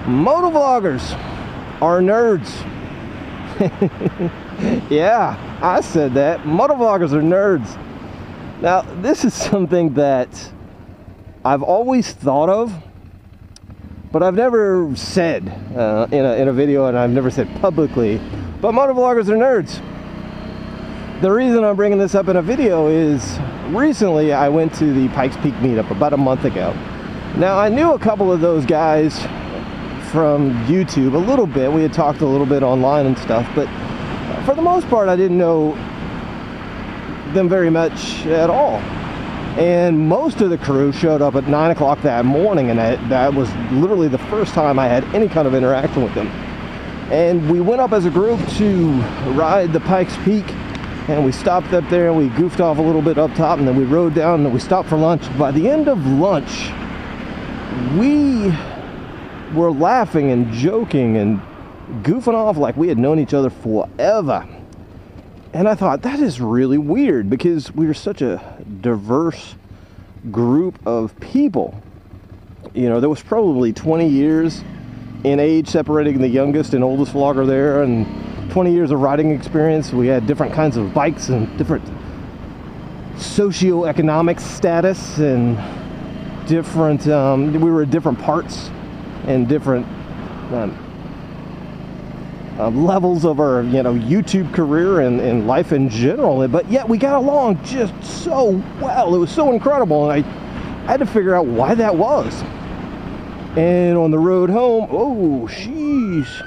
Motovloggers are nerds. Yeah, I said that. Motovloggers are nerds. Now, this is something that I've always thought of, but I've never said in a video, and I've never said publicly, but motovloggers are nerds. The reason I'm bringing this up in a video is recently I went to the Pikes Peak meetup about a month ago. Now, I knew a couple of those guys from YouTube a little bit. We had talked a little bit online and stuff, but for the most part I didn't know them very much at all. And most of the crew showed up at 9 o'clock that morning, and that was literally the first time I had any kind of interaction with them. And we went up as a group to ride the Pikes Peak, and we stopped up there and we goofed off a little bit up top, and then we rode down and we stopped for lunch. By the end of lunch, we were laughing and joking and goofing off like we had known each other forever. And I thought, that is really weird, because we were such a diverse group of people. You know, there was probably 20 years in age separating the youngest and oldest vlogger there, and 20 years of riding experience. We had different kinds of bikes and different socioeconomic status, and different, we were at different parts and different levels of our, you know, YouTube career and life in general, but yet we got along just so well. It was so incredible, and I had to figure out why that was. And on the road home, oh sheesh,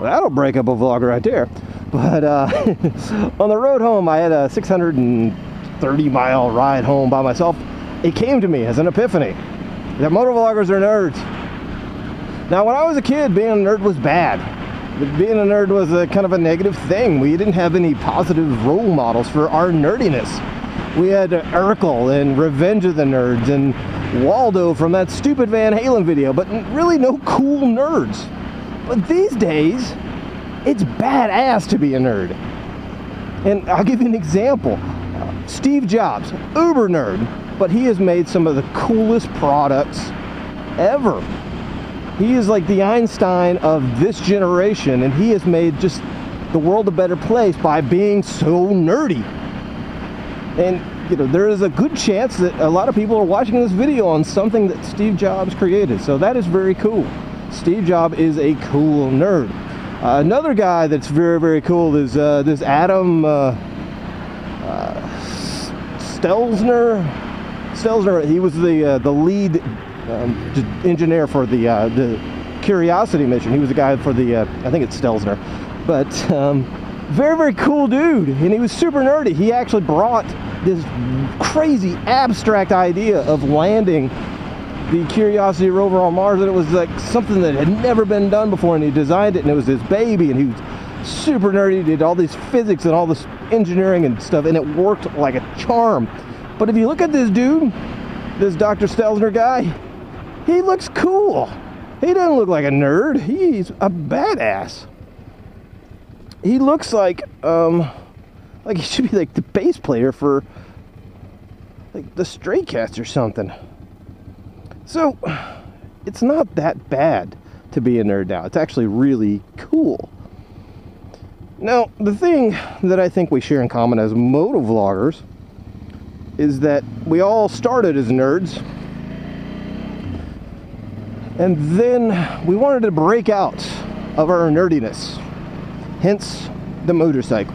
that'll break up a vlog right there. But on the road home, I had a 630-mile ride home by myself. It came to me as an epiphany that motovloggers are nerds. Now, when I was a kid, being a nerd was bad. Being a nerd was a kind of a negative thing. We didn't have any positive role models for our nerdiness. We had Urkel and Revenge of the Nerds and Waldo from that stupid Van Halen video, but really no cool nerds. But these days, it's badass to be a nerd. And I'll give you an example. Steve Jobs, uber nerd, but he has made some of the coolest products ever. He is like the Einstein of this generation, and he has made just the world a better place by being so nerdy. And, you know, there is a good chance that a lot of people are watching this video on something that Steve Jobs created. So that is very cool. Steve Jobs is a cool nerd. Another guy that's very, very cool is this Adam Stelzer. He was the lead engineer for the Curiosity mission. He was the guy for the I think it's Stelzer, but very, very cool dude, and he was super nerdy. He actually brought this crazy abstract idea of landing the Curiosity rover on Mars, and it was like something that had never been done before, and he designed it, and it was his baby, and he was super nerdy. He did all these physics and all this engineering and stuff, and it worked like a charm. But if you look at this dude, this Dr. Stelzer guy, he looks cool. He doesn't look like a nerd. He's a badass. He looks like he should be like the bass player for like the Stray Cats or something. So it's not that bad to be a nerd now. It's actually really cool. Now, the thing that I think we share in common as motovloggers is that we all started as nerds, and then we wanted to break out of our nerdiness, hence the motorcycle.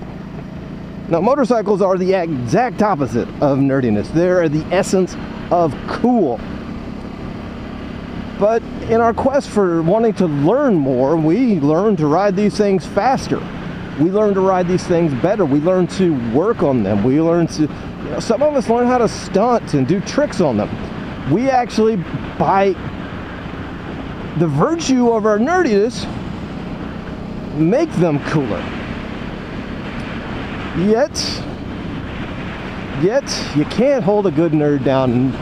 Now, motorcycles are the exact opposite of nerdiness. They're the essence of cool. But in our quest for wanting to learn more, we learn to ride these things faster. We learn to ride these things better. We learn to work on them. We learn to, you know, some of us learn how to stunt and do tricks on them. We actually, by the virtue of our nerdiness, make them cooler. Yet you can't hold a good nerd down. And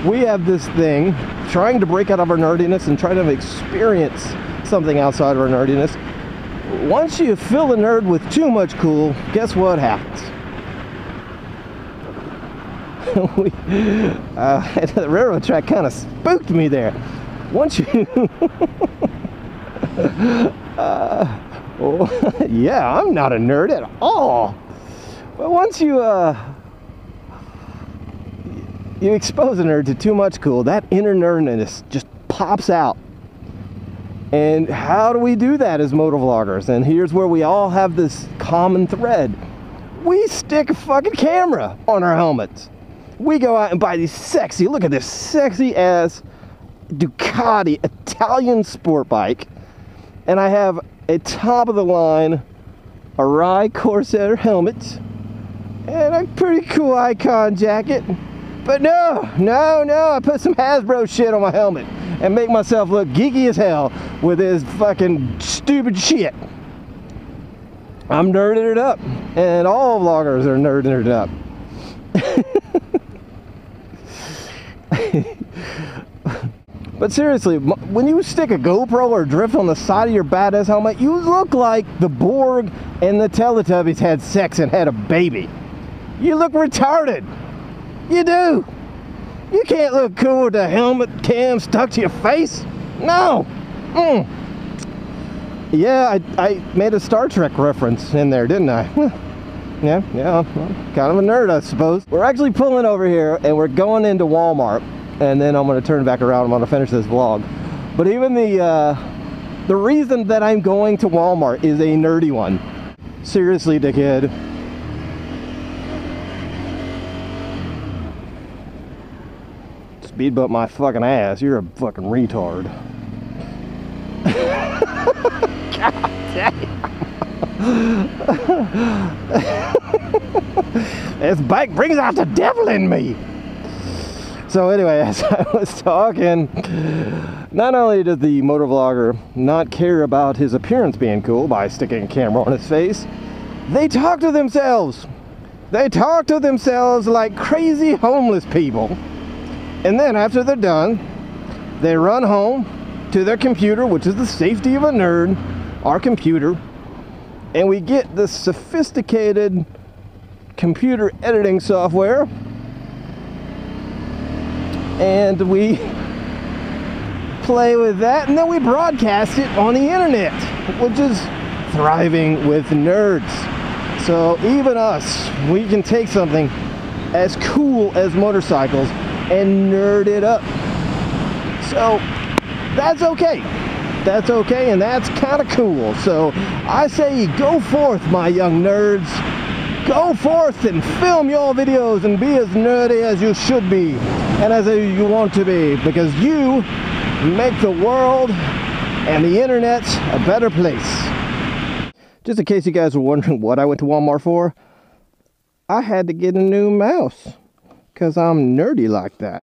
we have this thing trying to break out of our nerdiness and try to experience something outside of our nerdiness. Once you fill a nerd with too much cool, guess what happens? The railroad track kind of spooked me there. once you yeah, I'm not a nerd at all. But once you you expose a nerd to too much cool, that inner nerdiness just pops out. And how do we do that as motovloggers? And here's where we all have this common thread. We stick a fucking camera on our helmets. We go out and buy these sexy, look at this sexy ass Ducati Italian sport bike. And I have a top of the line Arai Corsair helmet and a pretty cool Icon jacket. But no, I put some Hasbro shit on my helmet and make myself look geeky as hell with this fucking stupid shit. I'm nerding it up, and all vloggers are nerding it up. But seriously, when you stick a GoPro or drift on the side of your badass helmet, you look like the Borg and the Teletubbies had sex and had a baby. You look retarded. You do. You can't look cool with the helmet cam stuck to your face. No. Yeah, I made a Star Trek reference in there, didn't I? Yeah, well, kind of a nerd, I suppose. We're actually pulling over here, and we're going into Walmart, and then I'm going to turn back around. I'm going to finish this vlog. But even the reason that I'm going to Walmart is a nerdy one. Seriously, dickhead. Speed bump my fucking ass. You're a fucking retard. God damn. This bike brings out the devil in me. So anyway, as I was talking, not only does the motovlogger not care about his appearance being cool by sticking a camera on his face, they talk to themselves. They talk to themselves like crazy homeless people. And then after they're done, they run home to their computer, which is the safety of a nerd, our computer, and we get this sophisticated computer editing software, and we play with that, and then we broadcast it on the internet, which is thriving with nerds. So even us, we can take something as cool as motorcycles and nerd it up. So that's okay. That's okay, and that's kind of cool. So I say go forth, my young nerds. Go forth and film your videos and be as nerdy as you should be and as you want to be, because you make the world and the internet a better place. Just in case you guys were wondering what I went to Walmart for, I had to get a new mouse because I'm nerdy like that.